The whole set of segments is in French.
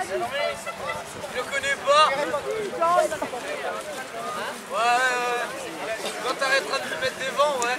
Je le connais pas. Ouais. Quand t'arrêteras de lui mettre des vents, ouais.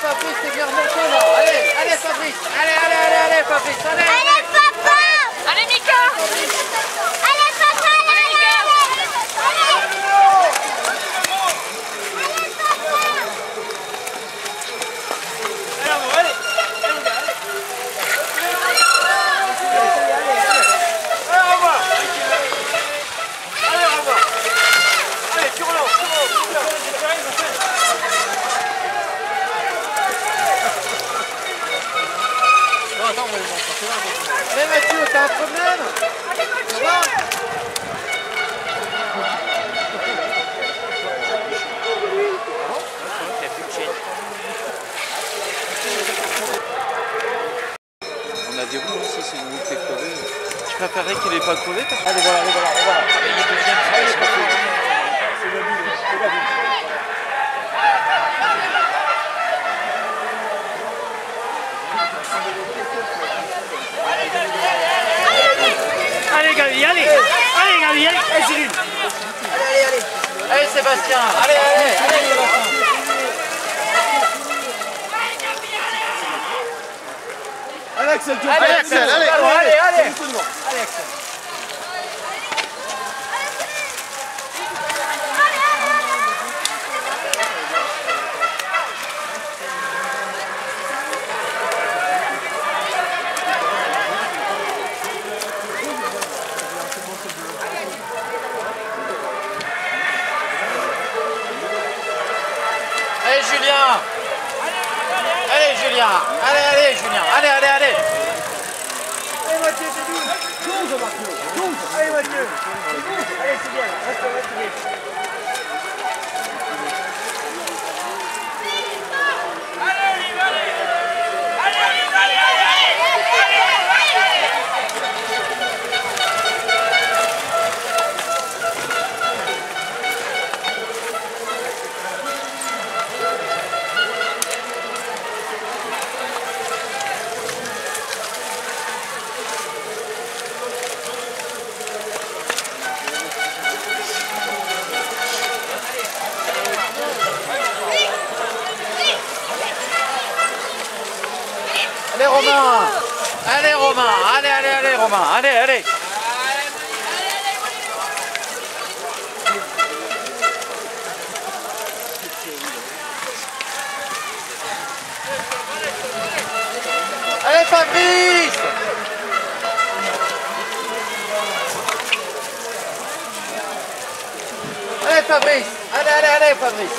Fabrice, t'es bien remonté là. Allez Fabrice. Allez Fabrice. Allez papa. Allez Mika. Allez papa. Allez Mika. Allez Mathieu, t'as un problème? Ça va? On a des roues aussi, si vous voulez crever. Je préférerais qu'il n'ait pas crevé parce que... Allez, voilà. Il est deuxième, c'est la Allez Gabi, allez Gabi, allez Cyril. Allez Sébastien, allez Sébastien. Alex, allez Allez Julien. Allez Julien. Allez Julien. Allez. Allez Mathieu, c'est 12 Mathieu. 12. Allez Mathieu. Allez c'est bien, reste bien. Allez Romain. Allez Romain. Allez. Allez Fabrice. Allez Fabrice. Allez Fabrice.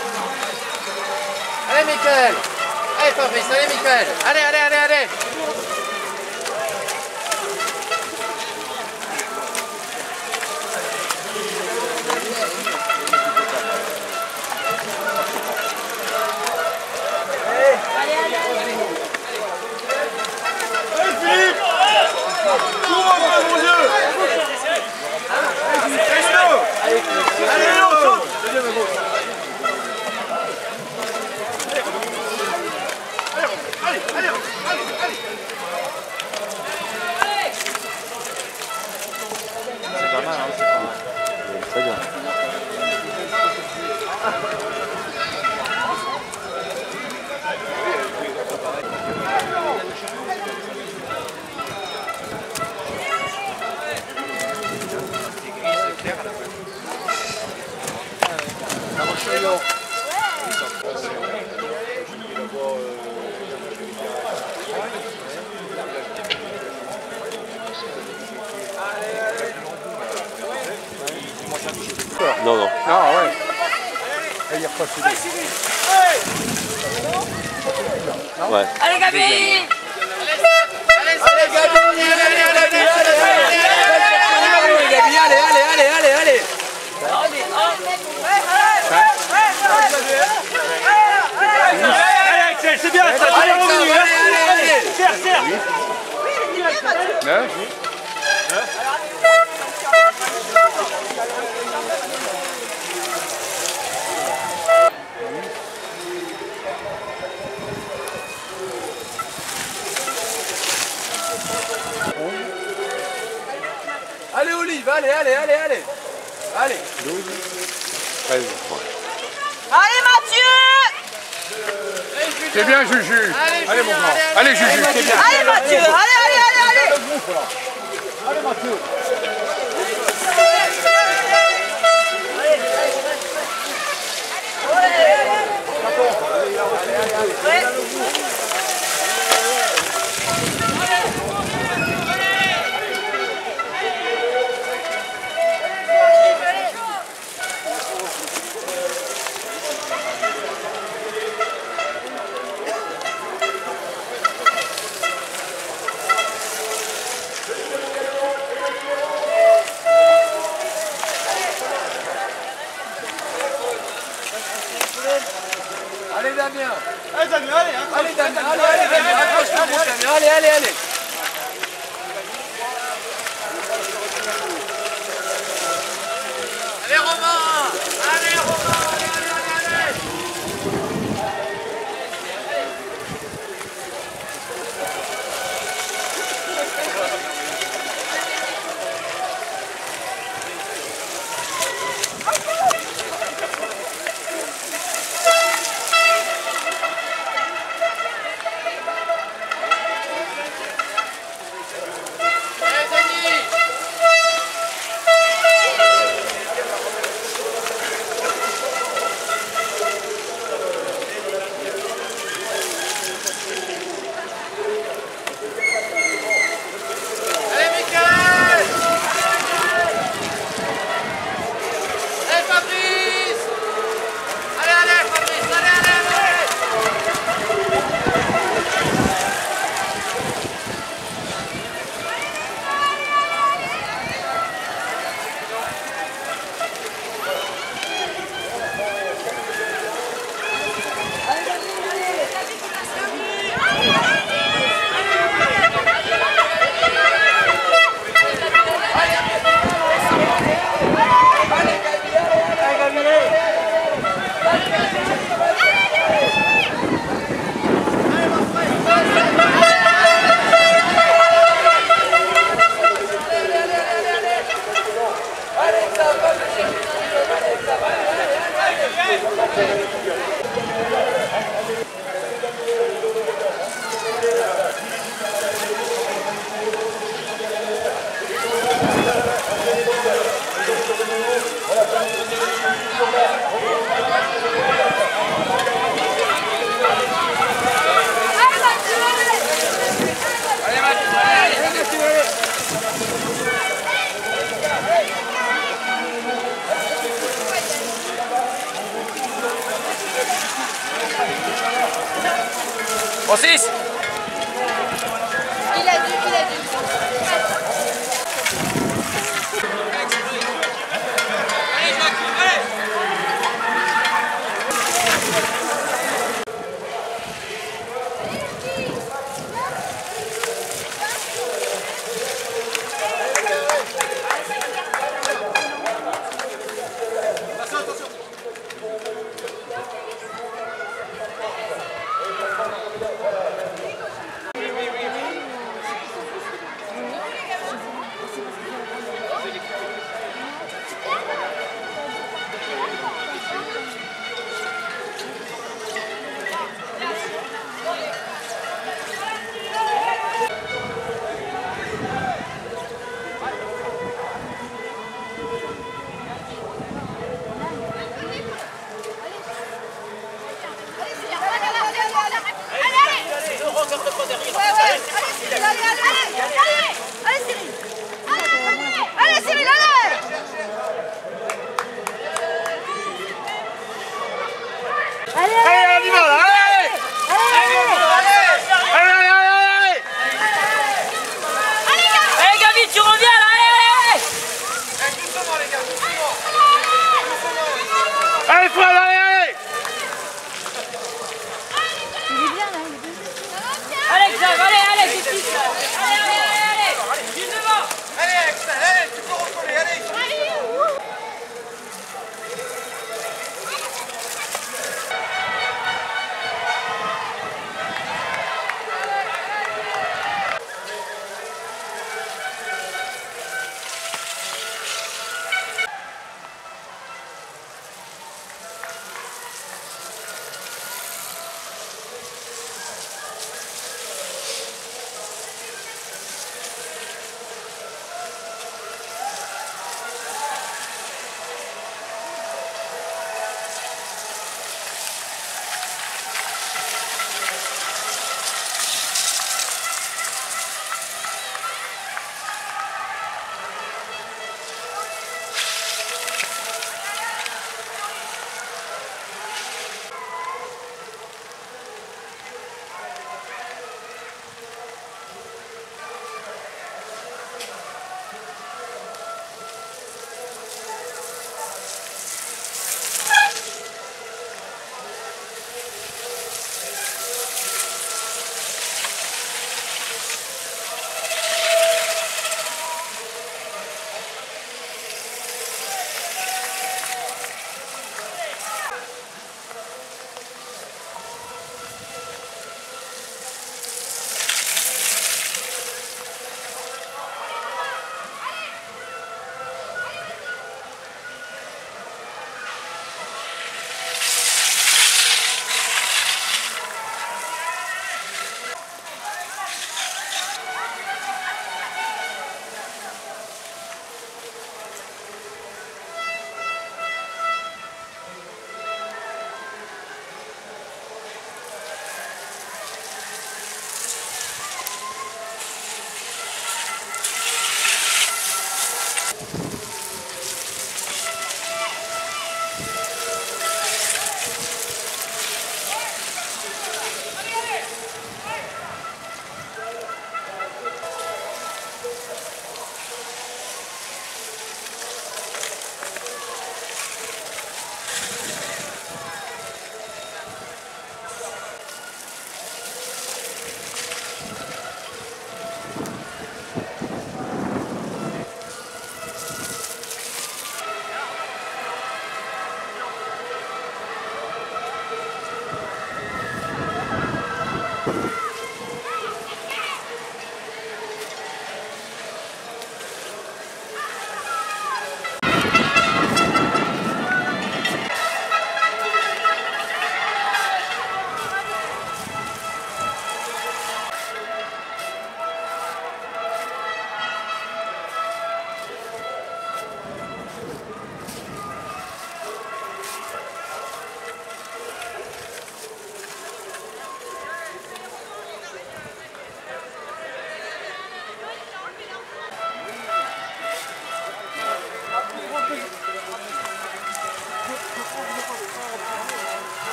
Allez Mickaël. Allez Fabrice, allez Mickaël. Allez. Philippe! Cours, mon Dieu! Lyon. Non, non. Ah ouais. Il repasse. Ouais. Allez, Gabi! Allez, Gabi! Allez. Allez, Axel, c'est bien. Allez. Serre. Allez, Olive, allez. Allez. 12, 13. Allez, Mathieu! C'est bien, Juju. Allez, mon grand. Allez, Juju, c'est bien. Allez, Mathieu! Allez! Allez, Mathieu. Allez, Damien. Allez, Damien, allez. Allez, Damien. Accroche-toi, mon Damien. Allez. Allez, Romain. Allez. Francis! Il a dû.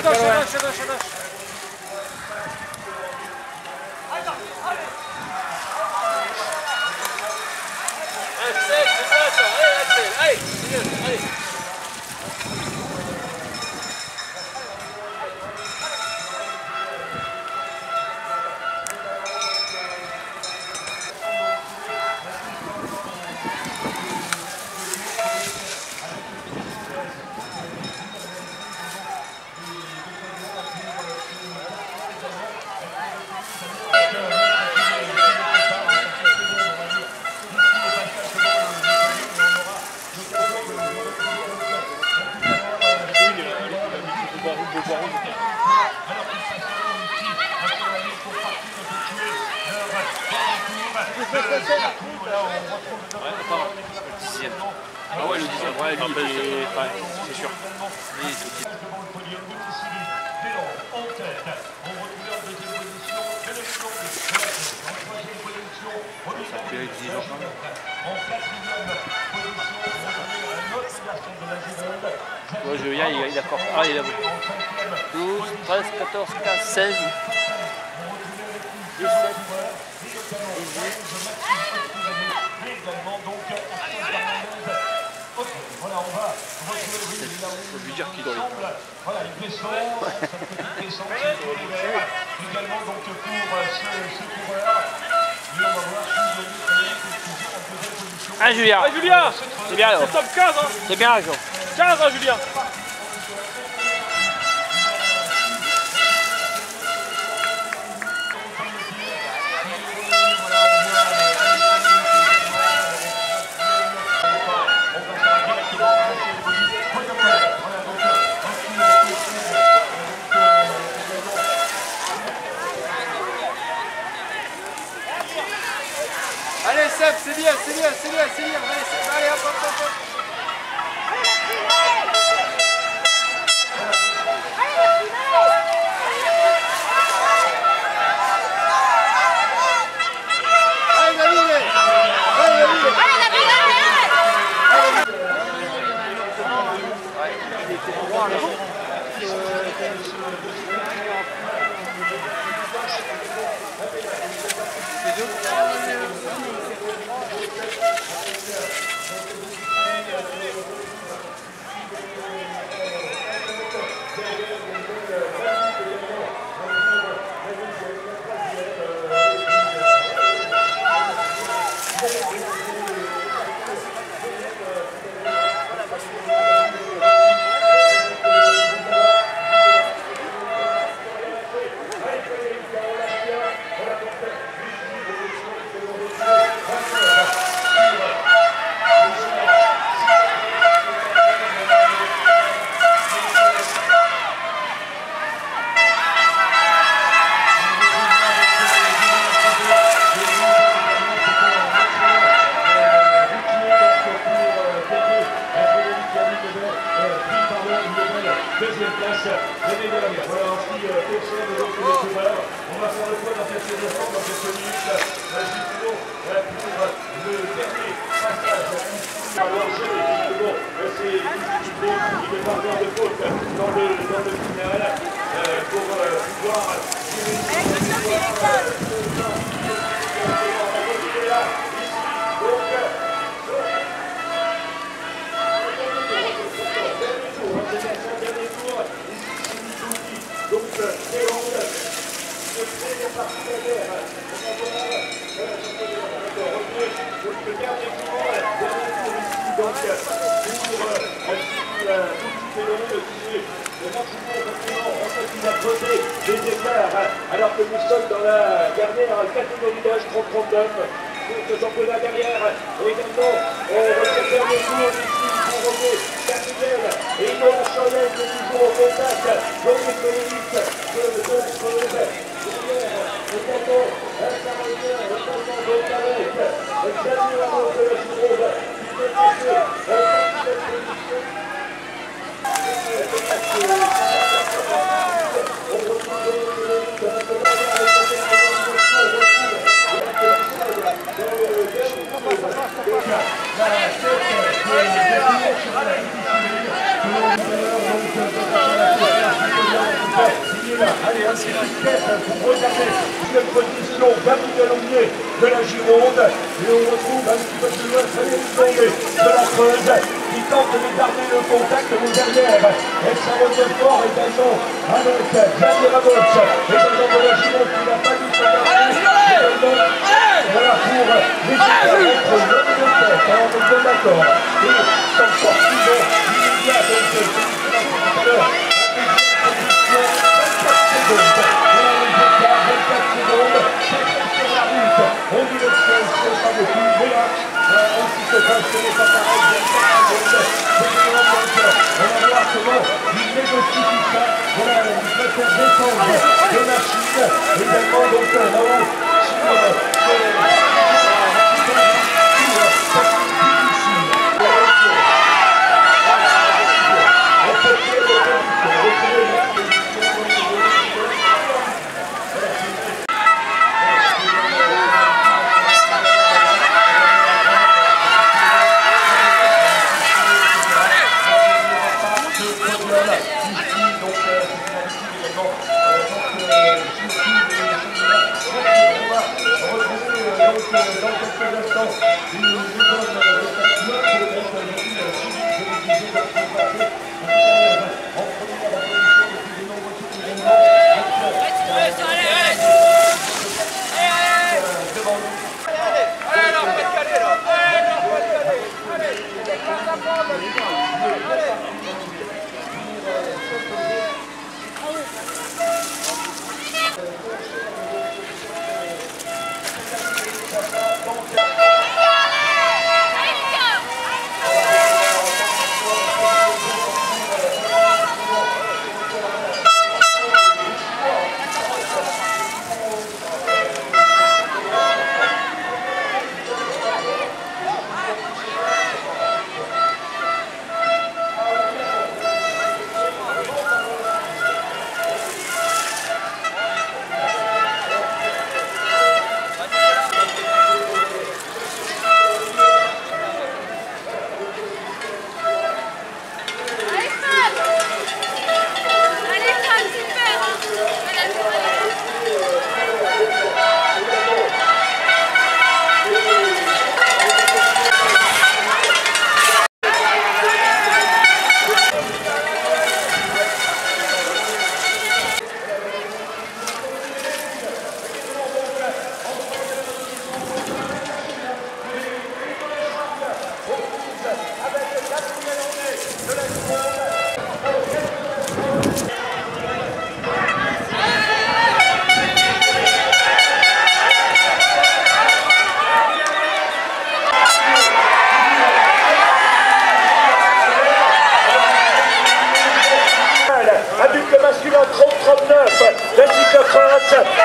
pas loin. Ah ouais, le 10e, ouais, lui, c'est sûr. Ça peut être exigeant quand même. Ouais, je viens, il est d'accord. Ah, il est là. 12, 13, 14, 15, 16, 17, 18. Faut lui dire qu'il doit Voilà, une blessure, ça peut coûter centimes également donc pour ce coureur. Et on va voir si Yannick est toujours en deuxième position. Ah Julien, Julien, c'est bien là. c'est top 15 hein. C'est bien Jean. 15 hein Julien. Allez Seb, c'est bien. Allez, Seb, allez, hop. Allez, David. Deuxième place, l'année dernière. Voilà ainsi personne de l'autre des coureurs. On va faire le point dans quelques instants, dans quelques minutes. Justement, pour le dernier passage ici à l'enjeu. Justement, c'est une partenaire de faute dans le final pour pouvoir des écarts, alors que nous sommes dans la dernière catégorie d'âge 30-39 pour ce championnat derrière. Également, notre frère de tour ici, Jean-Roger Capitaine et Yves Chanel qui est toujours au contact. Donc les communistes de derrière, également, un Samaritain, notamment donc avec Xavier Ramos de la Gironde, qui peut passer en 37 positions. La Allez, un petit piquet pour regarder une position Babylonier de la Gironde. Et on retrouve un petit peu plus loin Frédéric Condé de la Creuse qui tente de garder le contact de derrière. Et ça revient fort également avec Xavier Ramos, également de la Gironde qui n'a pas dû se garder. Voilà pour les équipes entre l'homme de tête, on est bien d'accord. Et sans sortir, il y a donc celui qui l'a fait tout à l'heure. 24 secondes. Voilà les écarts, 24 secondes. Sur la route. On dit le ciel, c'est pas beaucoup. Mais là, on s'y se passe, ce n'est pas pareil. 24 secondes. On va voir comment il négocie tout ça. Voilà, il préfère descendre de machine. Également, donc là-haut,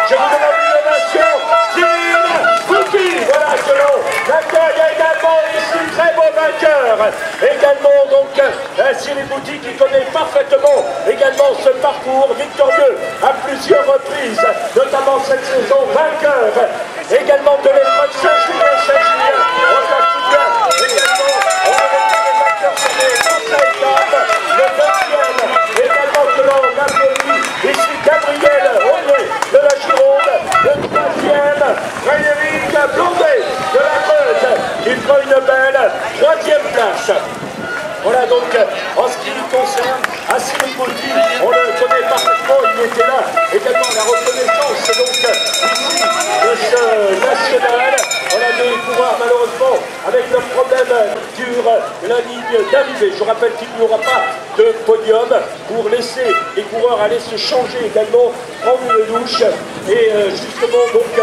je vous demande une ovation. Gilles Fouki, voilà selon l'accueil également ici, très beau vainqueur. Également donc Cyril Fouki qui connaît parfaitement également ce parcours victorieux à plusieurs reprises, notamment cette saison vainqueur. Également de l'épreuve Saint-Julien, on s'en souvient. Également, on a retrouvé les vainqueurs sur les 25 étapes, le 20e, également selon l'applaudit ici Gabriel Audrey de la Gironde, le 3e, Frédéric Blondet de la Creuse, qui prend une belle 3e place. Voilà donc, en ce qui nous concerne, Cyril Fouki, on le connaît parfaitement, il était là. Également la reconnaissance donc ici de ce national. On a des coureurs malheureusement avec le problème sur la ligne d'arrivée. Je rappelle qu'il n'y aura pas de podium pour laisser les coureurs aller se changer également, prendre une douche et justement donc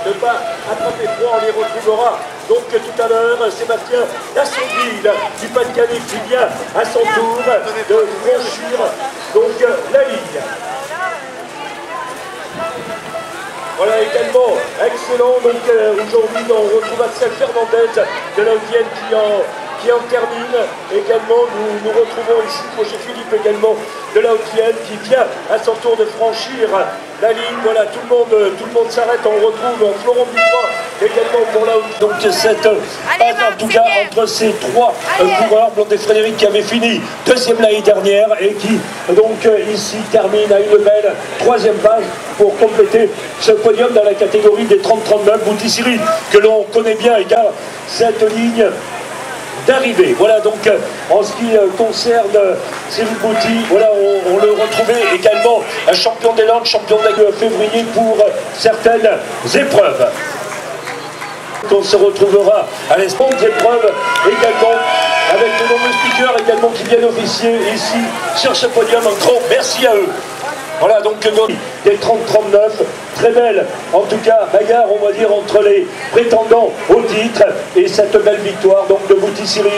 ne pas attraper froid. On les retrouvera donc tout à l'heure. Sébastien Lassonville du Pas-de-Calais qui vient à son tour de franchir donc la ligne. Voilà également, excellent, donc aujourd'hui on retrouve Axel Fernandez de la Vienne qui en termine. Également, nous retrouvons ici Roger Philippe également de la Haute-Vienne qui vient à son tour de franchir la ligne. Voilà, tout le monde s'arrête. On retrouve Florent Dubois également pour la Haute. Donc cette passe en tout cas entre ces trois coureurs, Blondet Frédéric qui avait fini deuxième l'année dernière et qui donc ici termine à une belle troisième page pour compléter ce podium dans la catégorie des 30-39. Bouty Cyril que l'on connaît bien et car cette ligne d'arrivée. Voilà donc en ce qui concerne Cyril Bouty, voilà on le retrouvait également un champion des Landes, champion de février pour certaines épreuves. On se retrouvera à l'espace des épreuves également avec de nombreux speakers également qui viennent officier ici sur ce podium. Un grand merci à eux. Voilà donc des 30-39, très belle en tout cas bagarre on va dire entre les prétendants au titre et cette belle victoire donc de Bouty Cyril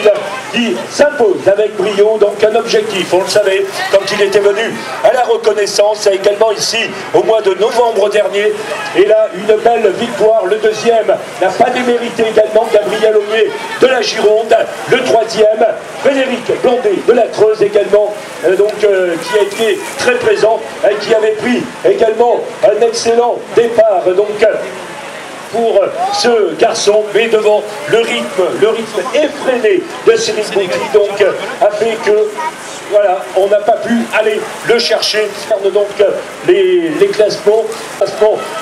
qui s'impose avec brio, donc un objectif, on le savait quand il était venu à la reconnaissance également ici au mois de novembre dernier et là une belle victoire, le deuxième n'a pas démérité également Gabriel Aumier de la Gironde, le troisième Frédéric Blondet de la Creuse également qui a été très présent et qui avait pris également un excellent départ donc pour ce garçon, mais devant le rythme effréné de Cyril Bouty donc a fait que voilà, on n'a pas pu aller le chercher. Donc les classements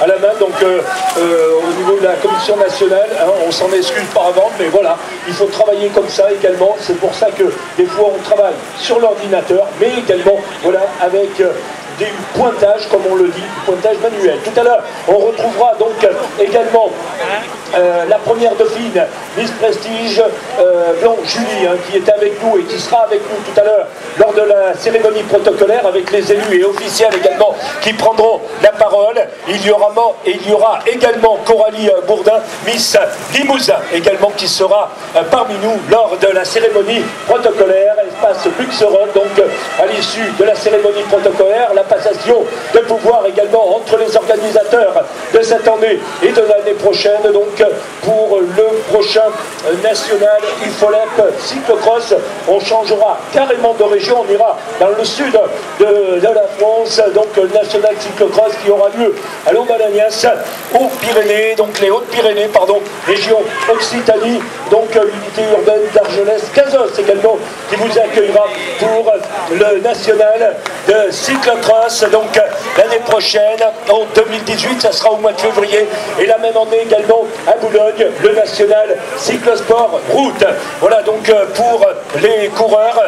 à la main, donc au niveau de la commission nationale, hein, on s'en excuse par avant, mais voilà, il faut travailler comme ça également. C'est pour ça que des fois on travaille sur l'ordinateur, mais également voilà avec des pointages, comme on le dit, pointage manuel. Tout à l'heure, on retrouvera donc également la première dauphine, Miss Prestige, Blanc Julie, hein, qui est avec nous et qui sera avec nous tout à l'heure lors de la cérémonie protocolaire avec les élus et officiels également qui prendront la parole. Il y aura également Coralie Bourdin, Miss Limousin également qui sera parmi nous lors de la cérémonie protocolaire, espace Luxeron, donc à l'issue de la cérémonie protocolaire, la passation de pouvoir également entre les organisateurs de cette année et de l'année prochaine, donc pour le prochain national IFOLEP cyclocross. On changera carrément de région, on ira dans le sud de la France, donc le national cyclocross qui aura lieu à Lombalagnès, aux Pyrénées, donc les Hautes-Pyrénées, pardon, région Occitanie, donc l'unité urbaine d'Argelès-Cazos également qui vous accueillera pour le national de cyclocross, donc l'année prochaine, en 2018, ça sera au mois de février, et la même année également à Boulogne, le national cyclosport route. Voilà donc pour les coureurs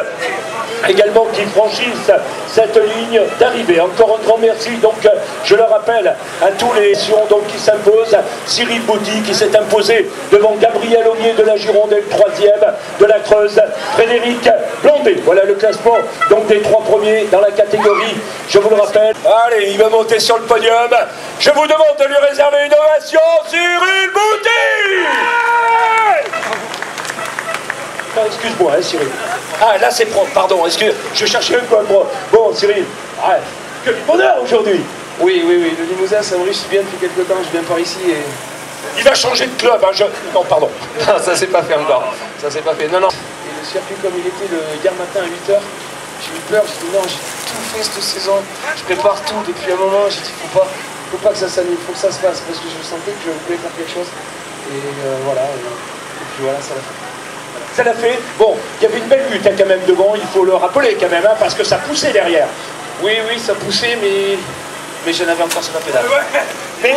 également qui franchissent cette ligne d'arrivée. Encore un grand merci, donc je le rappelle à tous les donc qui s'imposent, Cyril Bouty qui s'est imposé devant Gabriel Aumier de la Gironde et le troisième de la Creuse, Frédéric Blondet. Voilà le classement donc des trois premiers dans la catégorie, je vous le rappelle. Allez, il va monter sur le podium. Je vous demande de lui réserver une ovation, Cyril Bouty. Excuse-moi, hein, Cyril. Ah, là c'est propre, pardon, je cherchais un peu propre. Bon, Cyril, que du bonheur aujourd'hui. Oui, le Limousin, ça me riche bien depuis quelques temps, je viens par ici et... Il va changer de club, hein, Non, pardon. Non, ça s'est pas fait encore, ça s'est pas fait, non. Et le circuit comme il était hier matin à 8h, j'ai eu peur, j'ai dit non, j'ai tout fait cette saison, je prépare tout depuis un moment, j'ai dit faut pas que ça s'annule, faut que ça se fasse, parce que je sentais que je voulais faire quelque chose. Et voilà, et puis voilà, ça l'a fait. Ça l'a fait. Bon, il y avait une belle lutte hein, quand même devant, il faut le rappeler quand même, hein, parce que ça poussait derrière. Oui, ça poussait, mais je n'avais encore sur la pédale. Mais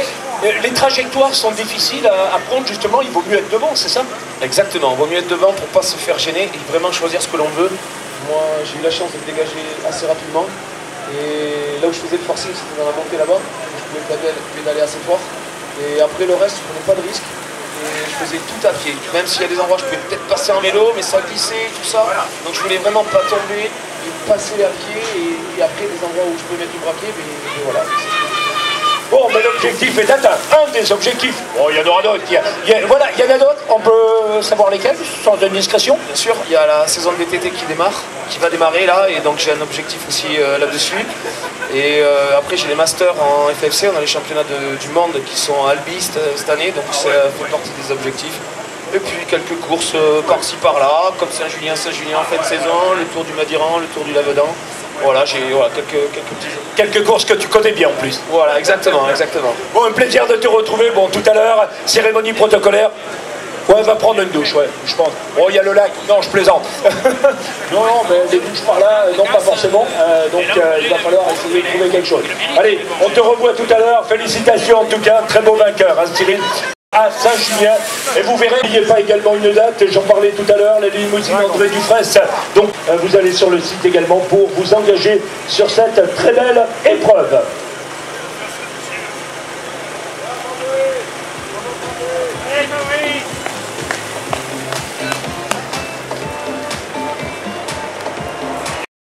les trajectoires sont difficiles à prendre, justement, il vaut mieux être devant, c'est ça? Exactement, il vaut mieux être devant pour ne pas se faire gêner et vraiment choisir ce que l'on veut. Moi, j'ai eu la chance de me dégager assez rapidement. Et là où je faisais le forcing, c'était dans la montée là-bas. Je pouvais pédaler assez fort. Et après, le reste, je ne prenais pas de risque. Et je faisais tout à pied. Même s'il y a des endroits où je pouvais peut-être passer en vélo, mais ça glissait, tout ça. Donc je voulais vraiment pas tomber, et passer à pied. Et après, des endroits où je pouvais mettre du braquet, mais voilà. Bon, mais l'objectif est atteint. Un des objectifs. Bon, il y en aura d'autres. Il y en a d'autres. On peut savoir lesquels, sans indiscrétion. Bien sûr, il y a la saison de VTT qui va démarrer là, et donc j'ai un objectif aussi là-dessus. Et après, j'ai les masters en FFC. On a les championnats du monde qui sont à Albi cette année, donc ça fait partie des objectifs. Et puis quelques courses par-ci par-là, comme Saint-Julien en fin de saison, le Tour du Madiran, le Tour du Lavedan. Voilà, j'ai quelques courses que tu connais bien en plus. Voilà, exactement. Bon, un plaisir de te retrouver. Bon, tout à l'heure, cérémonie protocolaire. Ouais, va prendre une douche, ouais, je pense. Bon, il y a le lac. Non, je plaisante. non, mais les douches par là, non, pas forcément. Donc, il va falloir essayer de trouver quelque chose. Allez, on te revoit tout à l'heure. Félicitations en tout cas, très beau vainqueur, hein, Cyril. À Saint-Julien, et vous verrez, n'oubliez pas également une date, j'en parlais tout à l'heure, la limousine André Dufresne. Donc vous allez sur le site également pour vous engager sur cette très belle épreuve.